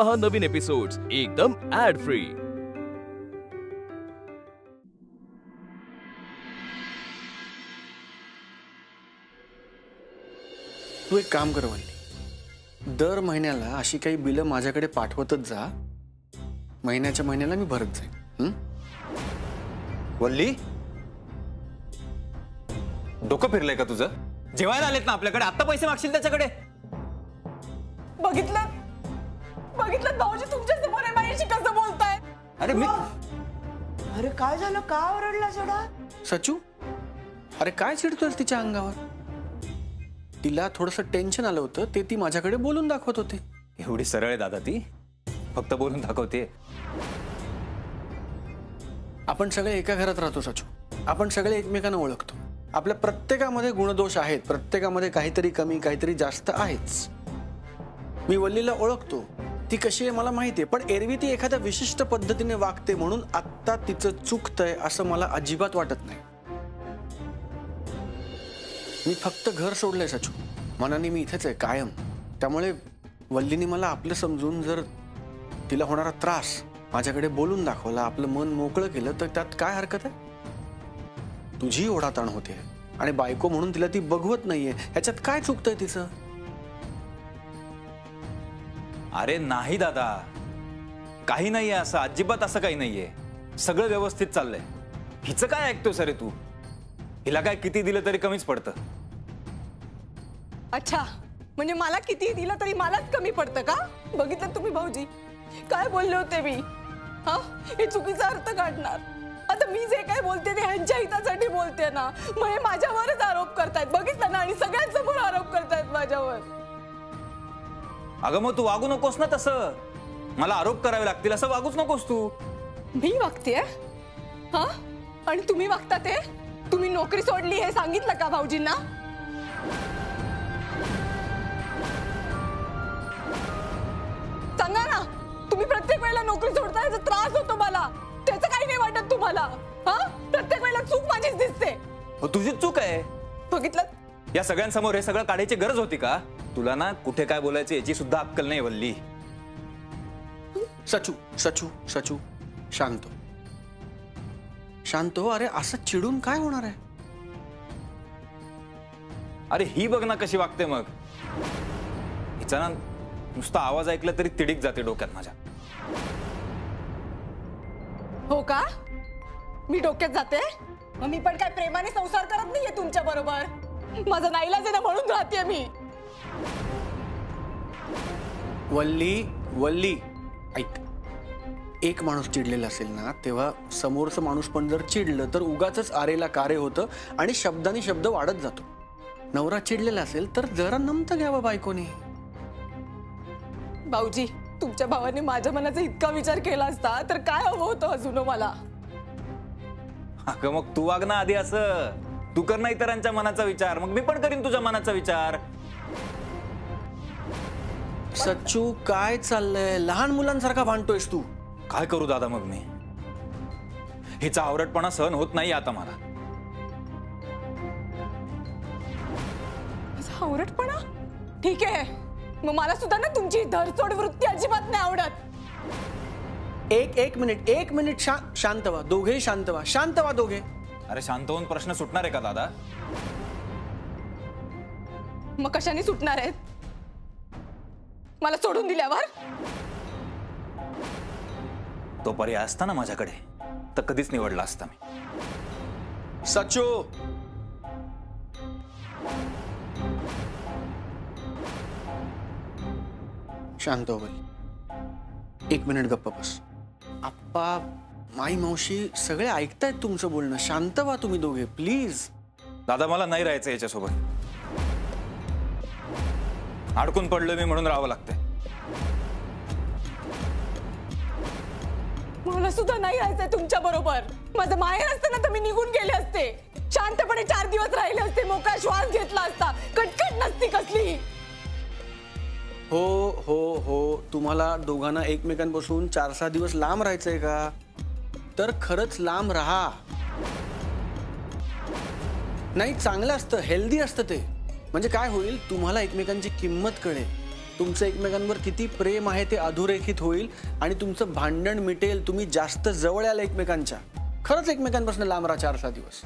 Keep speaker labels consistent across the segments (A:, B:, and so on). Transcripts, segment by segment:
A: पहा नवीन एपिसोड्स एकदम add free.
B: तू एक काम कर वल्ली, दर महिन्याला अशी काही बिलं माझ्याकडे पाठवतच जा, महिन्याच्या महिन्याला मी भरत जाईन।
C: वल्ली, डोकं फिरलंय का तुझं? जेवायला आलेत ना आपल्याकडे, आता पैसे मागशील त्याच्याकडे?
D: बघितलं भाऊजी तुमच्या समोर आहे, माझ्याशी कसं बोलताय?
E: अरे काय झालं, का ओरडला सोडा?
B: सचू, अरे काय चिडतोय तिच्या अंगावर? तिला थोडंसं टेन्शन आलं होतं, ते ती माझ्याकडे बोलून दाखवत होते।
C: एवढी सरळ आहे दादा ती, फक्त बोलून दाखवते।
B: आपण सगळे एका घरात राहतो सचू, आपण सगळे एकमेकांना ओळखतो। आपल्या प्रत्येकामध्ये गुणदोष आहेत, प्रत्येकामध्ये काहीतरी कमी काहीतरी जास्त आहेच। मी वल्लीला ओळखतो, ती कशी आहे मला माहिती आहे, पण एरवी ती एखाद्या विशिष्ट पद्धतीने वागते म्हणून आत्ता तिचं चुकतंय असं मला अजिबात वाटत नाही। मी फक्त घर सोडलंय सचू, मनाने मी इथेच आहे कायम। त्यामुळे वल्लीने मला आपलं समजून जर तिला होणारा त्रास माझ्याकडे बोलून दाखवला, आपलं मन मोकळं केलं, तर त्यात काय हरकत आहे? तुझी ओढाताण होते आणि बायको म्हणून तिला ती बघवत नाहीये, ह्याच्यात काय चुकतंय तिचं?
C: अरे नाही दादा, काही नाहीये असं, अजिबात असं काही नाहीये, सगळं व्यवस्थित चाललंय। हिचं काय ऐकतोस रे तू? हिला काय किती दिलं तरी कमीच पडतं।
D: अच्छा, म्हणजे मला किती दिलं तरी मलाच कमी पडतं का? बघितलं तुम्ही भाऊजी काय बोलले होते मी? हा, हे चुकीचा अर्थ काढणार। आता मी जे काय बोलते ते ह्यांच्या हितासाठी बोलते ना, मग हे माझ्यावरच आरोप करतायत, बघितलं ना, आणि सगळ्यांसमोर आरोप करतायत माझ्यावर।
C: अगं मग तू वागू नकोस ना तसं, मला आरोप करावे लागतील असं वागूच नकोस तू।
D: मी वागतेय हा, आणि तुम्ही वागता ते? तुम्ही नोकरी सोडली हे सांगितलं का भाऊजींना? सांगा ना, तुम्ही प्रत्येक वेळेला नोकरी सोडता, याचा त्रास होतो मला, त्याचं काही नाही वाटत तुम्हाला? हा, प्रत्येक वेळेला चूक माझीच दिसते।
C: तुझी चूक आहे,
D: बघितलं?
C: या सगळ्यांसमोर हे सगळं काढायची गरज होती का? तुला ना कुठे काय बोलायचं याची सुद्धा अक्कल नाही वल्ली।
B: सचू सचू सचू, शांत शांत हो। अरे असं चिडून काय होणार आहे?
C: अरे ही बघ ना कशी वागते, मग हिचा ना नुसता आवाज ऐकला तरी तिडीक जाते डोक्यात माझ्या।
D: हो का? मी डोक्यात जाते? मग मी पण काय प्रेमाने संसार करत नाहीये तुमच्या बरोबर, माझा नाईलाज आहे ना म्हणून राहते मी।
B: वल्ली वल्ली, ऐक, एक माणूस चिडलेला असेल ना, तेव्हा समोरचं माणूस पण जर चिडलं तर उगाच आरेला कारे होतं आणि शब्दाने शब्द वाढत जातो। नवरा चिडलेला असेल तर जरा नमतं घ्यावं बायकोने।
D: भाऊजी, तुमच्या भावाने माझ्या मनाचा इतका विचार केला असता तर काय हवं होतं अजून मला?
C: अगं मग तू वाग ना आधी असं, तू कर ना इतरांच्या मनाचा विचार, मग मी पण करीन तुझ्या मनाचा विचार।
B: सच्चू काय चाललंय? लहान मुलांसारखा भांडतोयस तू।
C: काय करू दादा मग मी? हिचा आवरटपणा सहन होत नाही आता मला।
D: आवरटपणा? ठीक आहे, मग मला सुद्धा ना तुमची धरसोड वृत्ती अजिबात नाही आवडत।
B: एक मिनिट शांत व्हा दोघे, शांत व्हा दोघे।
C: अरे शांत होऊन प्रश्न सुटणार आहे का दादा?
D: मग कशाने सुटणार आहेत? मला सोडून दिल्यावर?
C: तो पर्याय असता ना माझ्याकडे तर कधीच निवडला असता मी।
B: सचू, शांत हो वल्ली, एक मिनिट गप्प बस। आप्पा, माई, मावशी सगळे ऐकतायत तुमचं बोलणं, शांत व्हा तुम्ही दोघे प्लीज।
C: दादा मला नाही राहायचं याच्यासोबत, अडकून पडलोय मी म्हणून राहावं लागतंय।
D: मला सुद्धा नाही राहायचंय तुमच्या बरोबर। माझं माहेर असतं ना तर मी निघून गेले असते, शांतपणे 4 दिवस राहिले असते, मोकळा श्वास घेतला असता, कटकट नसती कसली।
B: हो हो हो, तुम्हाला दोघांना एकमेकांपासून 4-6 दिवस लांब राहायचंय का? तर खरंच लांब राहा। नाही, चांगलं असतं, हेल्दी असतं ते। म्हणजे काय होईल, तुम्हाला एकमेकांची किंमत कळेल, तुमचं एकमेकांवर किती प्रेम आहे ते अधोरेखित होईल आणि तुमचं भांडण मिटेल. तुम्ही जास्त जवळ याल एकमेकांच्या. खरंच एकमेकांपासून लांब राहा 4-6 दिवस.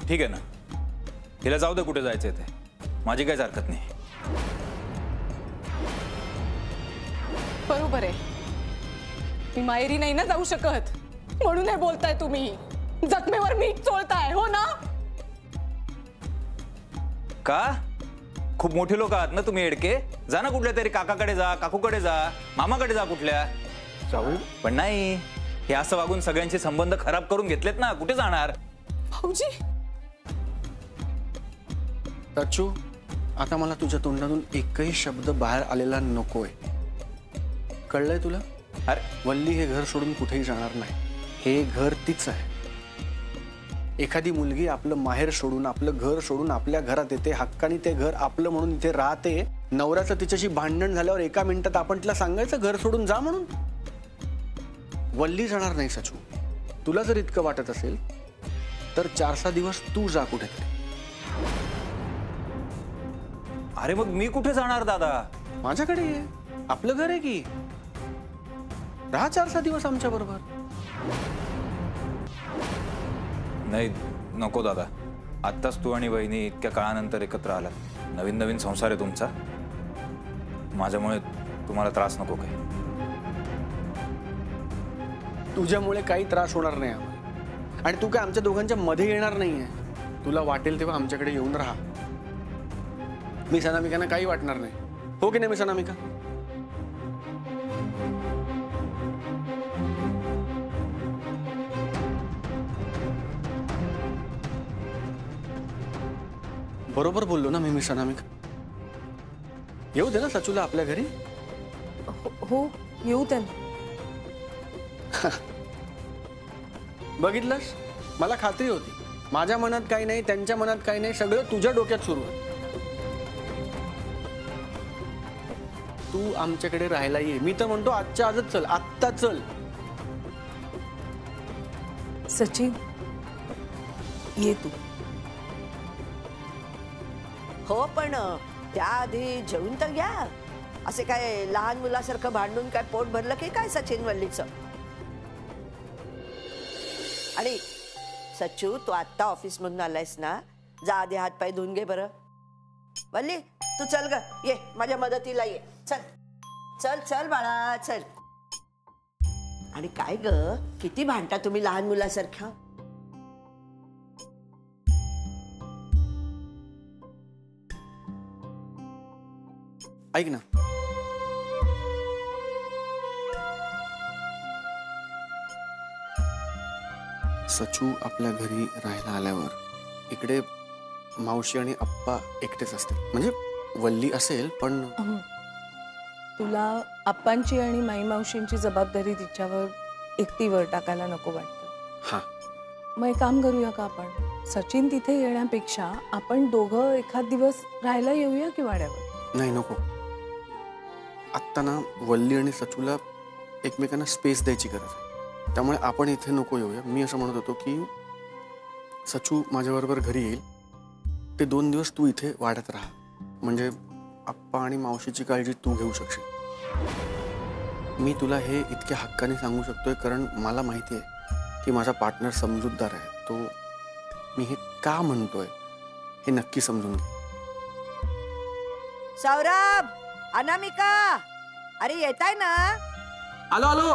C: ठीक आहे ना, तिला जाऊ दे कुठे जायचंय ते, माझी काहीच हरकत नाही.
D: बरोबर आहे. मी माहेरी नाही ना जाऊ शकत, म्हणून हे बोलताय तुम्ही. जखमेवर मीठ चोळताय, हो ना?
C: का? खूप मोठे लोक आहात ना तुम्ही एडके. जा ना कुठल्या तरी काकाकडे जा, काकूकडे जा, मामाकडे जा कुठल्या.
B: जाऊ
C: पण नाही, हे असं वागून सगळ्यांचे संबंध खराब करून घेतलेत ना. कुठे जाणार?
D: भाऊजी
B: सचू, आता मला तुझ्या तोंडातून एकही शब्द बाहेर आलेला नकोय. कळलंय तुला?
C: अरे
B: वल्ली हे घर सोडून कुठेही जाणार नाही. हे घर तीच आहे. एखादी मुलगी आपलं माहेर सोडून, आपलं घर सोडून आपल्या घरात येते, हक्काने ते घर आपलं म्हणून इथे राहते. नवऱ्याचं तिच्याशी भांडण झाल्यावर 1 मिनिटात आपण तिला सांगायचं घर सोडून जा म्हणून? वल्ली जाणार नाही सचू. तुला जर इतकं वाटत असेल तर 4-6 दिवस तू जा कुठेतरी.
C: अरे मग मी कुठे जाणार दादा?
B: माझ्याकडे ये, आपलं घर आहे की. राहा 4-6 दिवस आमच्या बरोबर.
C: नाही नको दादा, आत्ताच तू आणि वहिनी इतक्या काळानंतर एकत्र आलात. नवीन नवीन संसार आहे तुमचा. माझ्यामुळे तुम्हाला त्रास नको काही.
B: तुझ्यामुळे काही त्रास होणार नाही आम्हाला. आणि तू काय आमच्या दोघांच्या मध्ये येणार नाहीये. तुला वाटेल तेव्हा आमच्याकडे येऊन राहा. मिस अनामिकांना काही वाटणार नाही, हो की नाही मिस अनामिका? बरोबर बोललो ना मी मिस अनामिका? येऊ दे ना सचूला आपल्या घरी.
D: हो, येऊ दे.
B: बघितलंस, मला खात्री होती. माझ्या मनात काही नाही, त्यांच्या मनात काही नाही, सगळं तुझ्या डोक्यात सुरू आहे. तू आमच्याकडे राहायला ये. मी तर म्हणतो आजच्या आजच चल, आत्ता चल.
D: सचिन, ये तू.
E: हो, पण त्याआधी जेवून तर घ्या. असे काय लहान मुलासारखं भांडून काय पोट भरलं की काय सचिन वल्लीचं? आणि सच्चू, तू आत्ता ऑफिस मधून आलायस ना, जा आधी हात पाय धुवून घे बरं. वल्ली, तू चल ग, ये माझ्या मदतीला ये. चल चल चल बाळा, चल. आणि काय ग, किती भांडता तुम्ही लहान मुलासारखं?
B: ऐक ना, सचू आपल्या घरी राहायला आल्यावर इकडे मावशी आणि आप्पा एकटेच असतील. म्हणजे वल्ली असेल पण
D: तुला आप्पांची आणि माई मावशींची जबाबदारी तिच्यावर एकटीवर टाकायला नको वाटतं.
B: हा,
D: मग एक काम करूया का आपण? सचिन तिथे येण्यापेक्षा आपण दोघं एखाद दिवस राहायला येऊया की वाड्यावर?
B: नाही नको. आत्ता ना वल्ली आणि सचूला एकमेकांना स्पेस द्यायची गरज आहे. त्यामुळे आपण इथे नको येऊया. मी असं म्हणत होतो की सचू माझ्याबरोबर घरी येईल. ते 2 दिवस तू इथे वाड्यात राहा. म्हणजे आप्पा आणि मावशीची काळजी तू घेऊ शकशील. मी तुला हे इतक्या हक्काने सांगू शकतोय कारण मला माहिती आहे की माझा पार्टनर समजूतदार आहे. तो मी हे का म्हणतोय हे नक्की समजून घे.
E: सौरभ, अनामिका, अरे येताय ना?
B: आलो आलो.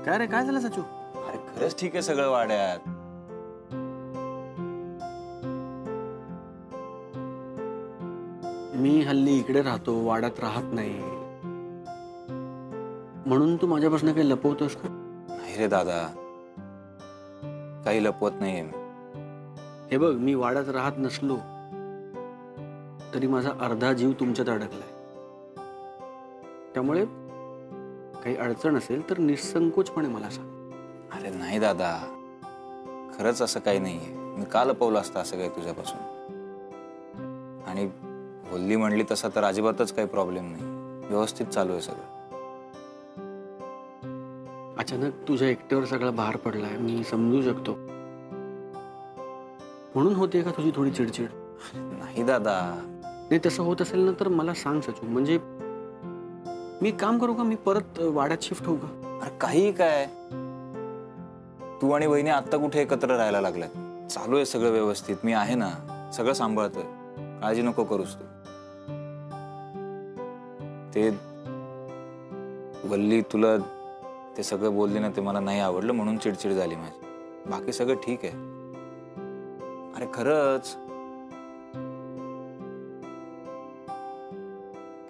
B: काय रे, काय झालं सचू?
C: अरे खरंच ठीक आहे सगळं वाड्यात.
B: मी हल्ली इकडे राहतो, वाड्यात राहत नाही. म्हणून तू माझ्यापासून काही लपवतोस का?
C: नाही रे दादा, काही लपवत नाहीये मी.
B: हे बघ, मी वाड्यात राहत नसलो तरी माझा अर्धा जीव तुमच्यात अडकलाय. त्यामुळे काही अडचण असेल तर निसंकोचपणे मला सांग.
C: अरे नाही दादा, खरंच असं काही नाहीये. मी का लपवलं असतं असं काही तुझ्यापासून? आणि वल्ली म्हणली तसा तर अजिबातच काही प्रॉब्लेम नाही, व्यवस्थित चालू आहे सगळं.
B: अचानक तुझ्या एकट्यावर सगळा भार पडलाय, मी समजू शकतो. म्हणून होते का तुझी थोडी चिडचिड?
C: नाही दादा.
B: नाही, तसं होत असेल ना तर मला सांग सचू. म्हणजे मी एक काम करू का, मी परत वाड्यात शिफ्ट होऊ का?
C: अरे काही काय, तू आणि वहिनी आत्ता कुठे एकत्र राहायला लागलात? चालू आहे सगळं व्यवस्थित, मी आहे ना, सगळं सांभाळतोय, काळजी नको करूस तू. ते वल्ली तुला ते सगळं बोलली ना, ते मला नाही आवडलं म्हणून चिडचिड झाली माझी. बाकी सगळं ठीक आहे. अरे खरंच.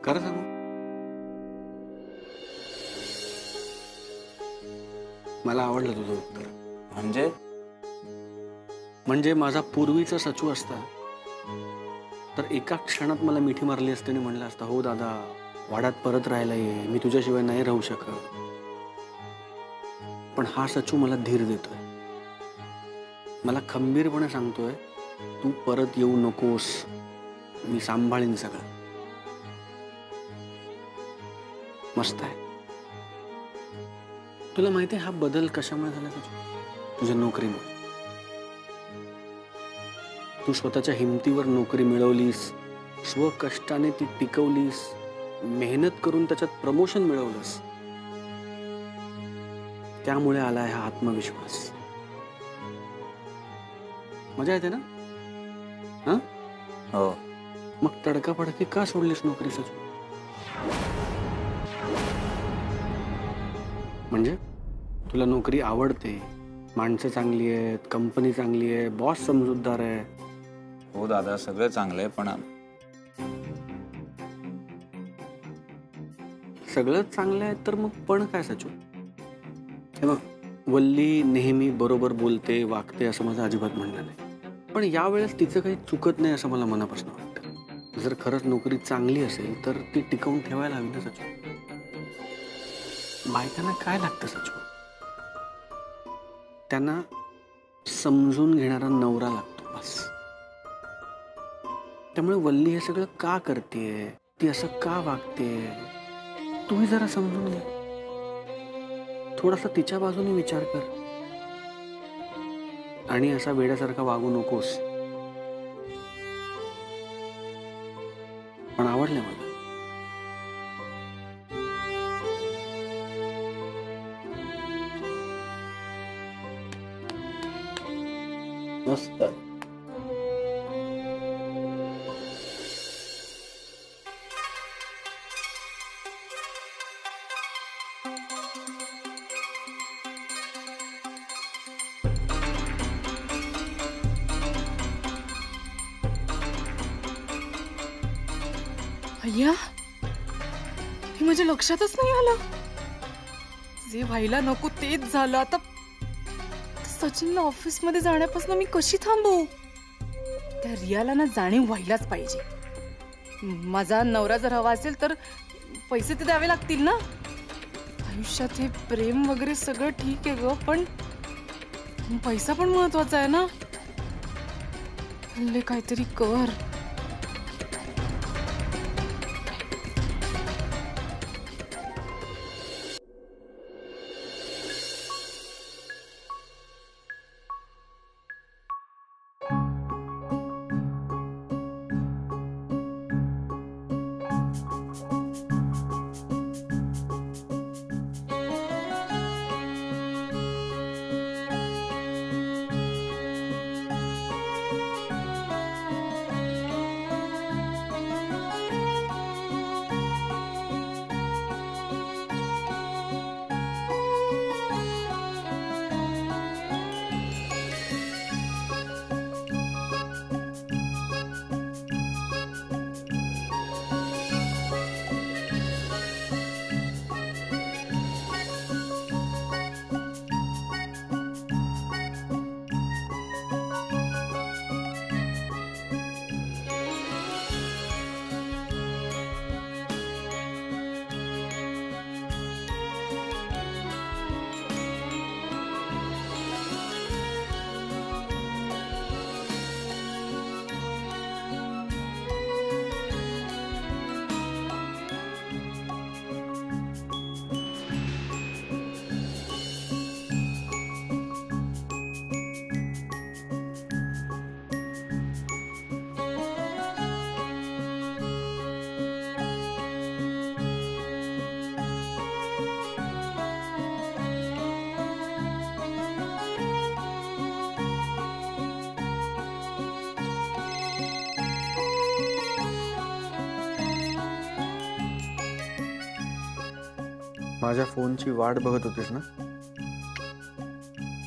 B: खरं सांगू, मला आवडलं तुझं उत्तर. म्हणजे माझा पूर्वीचा सचू असता तर एका क्षणात मला मिठी मारली असते आणि म्हणलं असतं, हो दादा, वाड्यात परत राहायला ये, मी तुझ्याशिवाय नाही राहू शकत. पण हा सचू मला धीर देतोय, मला खंबीरपणे सांगतोय, तू परत येऊ नकोस, मी सांभाळीन सगळं. मस्त आहे. तुला माहिती आहे हा बदल कशामुळे झाला सचू? तुझ्या नोकरीमुळे. तू स्वतःच्या हिमतीवर नोकरी मिळवलीस, स्वकष्टाने ती टिकवलीस, मेहनत करून त्याच्यात प्रमोशन मिळवलंस. त्यामुळे आलाय हा आत्मविश्वास. मजा येते ना? हा?
C: हो.
B: मग तडकाफडकी का सोडलीस नोकरी सचू? म्हणजे तुला नोकरी आवडते, माणसं चांगली आहेत, कंपनी चांगली आहे, बॉस समजूतदार आहे.
C: हो दादा, सगळं चांगलं आहे, पण
B: सगळंच चांगलं आहे तर मग पण काय सचू? हे बघ, वल्ली नेहमी बरोबर बोलते, वागते असं माझं अजिबात म्हणणं नाही. पण यावेळेस तिचं काही चुकत नाही असं मला मनापासून वाटतं. जर खरंच नोकरी चांगली असेल तर ती टिकवून ठेवायला हवी ना सचू. बायकांना काय लागतं सचू? त्यांना समजून घेणारा नवरा लागतो, बस. त्यामुळे वल्ली हे सगळं का करतेय, ती असं का वागतेय, तूही जरा समजून घे. थोडासा तिच्या बाजूने विचार कर आणि असा वेड्यासारखा वागू नकोस. पण आवडलं मला. मस्त.
D: अय्या, हे माझ्या लक्षातच नाही आलं. जे व्हायला नको तेच झालं. आता सचिनला ऑफिस मध्ये जाण्यापासून मी कशी थांबू? त्या रियाला ना जाणीव व्हायलाच पाहिजे. माझा नवरा जर हवा असेल तर पैसे ते द्यावे लागतील ना. आयुष्यात हे प्रेम वगैरे सगळं ठीक आहे ग, पण पैसा पण महत्वाचा आहे ना. हल्ले काहीतरी कर.
B: माझ्या फोनची वाट बघत होतीस ना?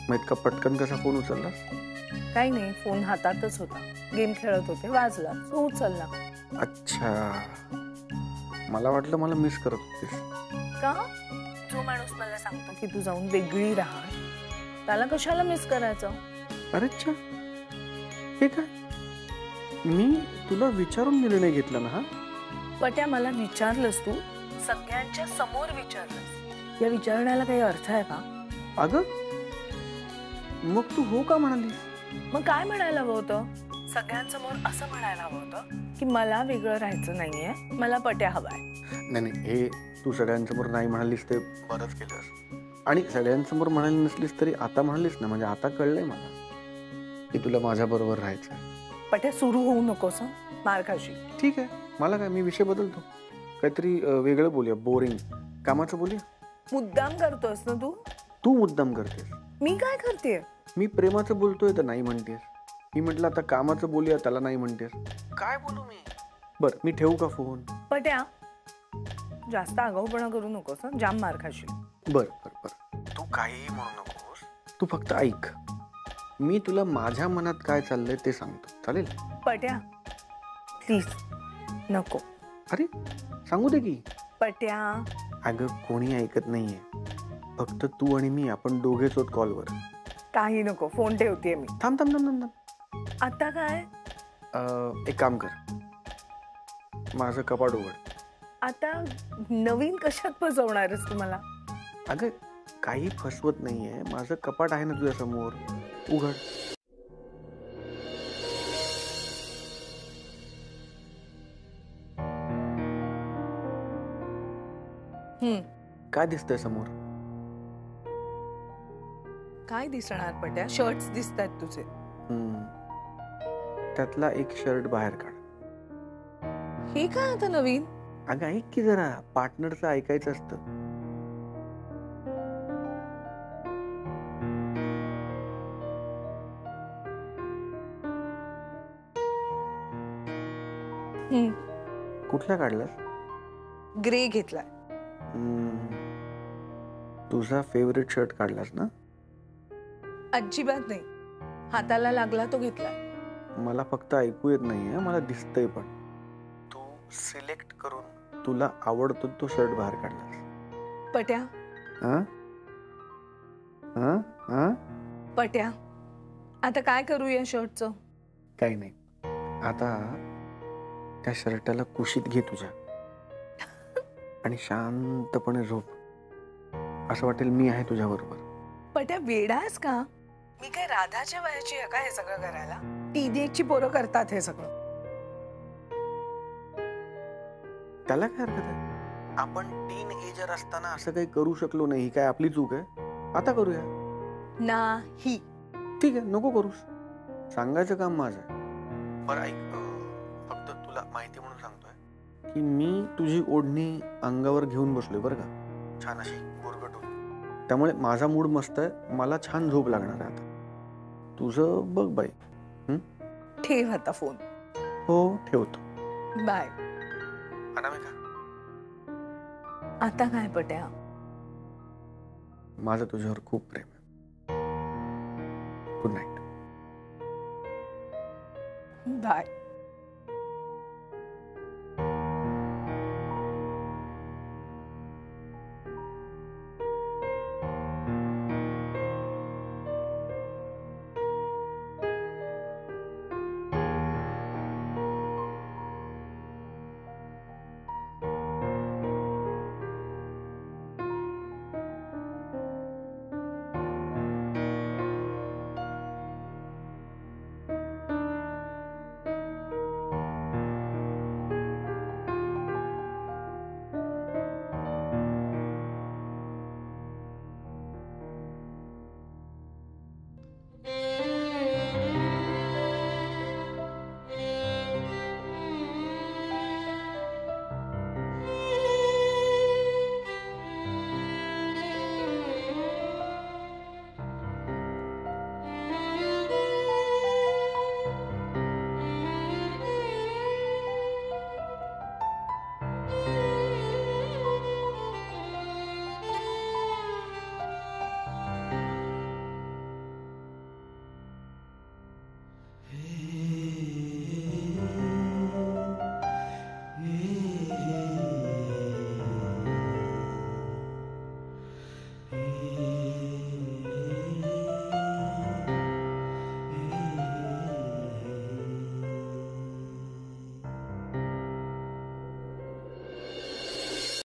B: मग इतका पटकन कसा फोन उचलला?
D: काही नाही, फोन हातातच होता, गेम खेळत होते, वाजला तो उचलला.
B: अच्छा, मला वाटलं मला मिस करत होतीस.
D: का? जो माणूस मला सांगतो की तू जाऊन वेगळी राहा, त्याला कशाला मिस करायचं?
B: अरे अच्छा, हे काय? मी तुला विचारून निर्णय घेतला ना? हा
D: पट्या, मला विचारलंस तू, सगळ्यांच्या समोर विचारलंस. या विचारण्याला काही अर्थ आहे का?
B: अगं, मग तू हो का म्हणालीस?
D: मग काय म्हणायला हवं होतं? सगळ्यांसमोर असं म्हणायला हवं होतं की मला वेगळं राहायचं नाहीये, मला पट्या हवाय.
B: नाही, हे तू सगळ्यांसमोर नाही म्हणालीस ते बरंच केलंस. आणि सगळ्यांसमोर म्हणाली नसलीस तरी आता म्हणालीस ना, म्हणजे आता कळलंय मला की तुला माझ्या बरोबर राहायचं.
D: पट्या, सुरू होऊ नकोस हं, मार खाशी.
B: ठीक आहे, मला काय, मी विषय बदलतो. काहीतरी वेगळं बोलूया, बोरिंग कामाचं बोलूया.
D: मुद्दाम करतोस ना तू?
B: तू मुद्दाम करतेस.
D: मी काय करते?
B: मी प्रेमाचं बोलतोय तर नाही म्हणतेस. मी म्हटलं आता कामाचं बोलूया, त्याला नाही म्हणतेस. काय बोलू मी? बरं, मी ठेवू का फोन?
D: पट्या, जास्त आगाऊपणा करू नकोस हं, जाम मार खाशी.
B: बर, तू काहीही म्हणू नकोस, तू फक्त ऐक. मी तुला माझ्या मनात काय चाललंय ते सांगतो, चालेल?
D: पट्या, प्लीज नको.
B: अरे सांगू दे की.
D: पट्या,
B: अगं, कोणी ऐकत नाहीये, फक्त तू आणि मी, आपण दोघेच आहोत कॉलवर.
D: काही नको, फोन ठेवतेय मी.
B: थांब.
D: आता काय?
B: एक काम कर, माझं कपाट उघड.
D: आता नवीन कशात फसवणारच तुम्हाला?
B: अगं, काही फसवत नाहीये, माझं कपाट आहे ना तुझ्या समोर, उघड. काय दिसतंय समोर?
D: काय दिसणार पट्या? शर्ट्स दिसतात तुझे.
B: त्यातला एक शर्ट बाहेर काढ.
D: हे काय आता नवीन?
B: अगं ऐक की जरा, पार्टनरचं ऐकायचं असतं. कुठला काढलास?
D: ग्रे घेतलाय.
B: तुझा फेवरेट शर्ट काढलास ना?
D: अजिबात नाही, हाताला लागला तो घेतलाय.
B: मला फक्त ऐकू येत नाहीये, मला दिसतंय पण. तू सिलेक्ट करून तुला आवडतो तो शर्ट बाहेर काढलास.
D: पट्या, पट्या, आता काय करू या शर्टचं?
B: काही नाही, आता त्या शर्टाला कुशीत घे तुझ्या आणि शांतपणे झोप. असं वाटेल मी आहे तुझ्या बरोबर.
D: पट्या, वेडास का? मी काय राधाच्या वयाची आहे का हे सगळं करायला? टीनेजची पोरं करतात हे सगळं.
B: त्याला काय हरकत आहे? आपण टीन एजर असताना असं काही करू शकलो नाही, काय आपली चूक आहे? आता करूया.
D: नाही.
B: ठीक आहे, नको करूस, सांगायचं काम माझं आहे. बरं ऐक, फक्त तुला माहिती म्हणून सांगतोय की मी तुझी ओढणी अंगावर घेऊन बसलोय बरं का, छान अशी गुरगटून. त्यामुळे माझा मूड मस्त आहे, मला छान झोप लागणार आहे आता. तुझं बघ बाई.
D: ठेव आता फोन.
B: हो, ठेवतो.
D: बाय.
B: अनामिका,
D: आता काय पट्या?
B: माझं तुझ्यावर खूप प्रेम आहे. Good night.
D: बाय.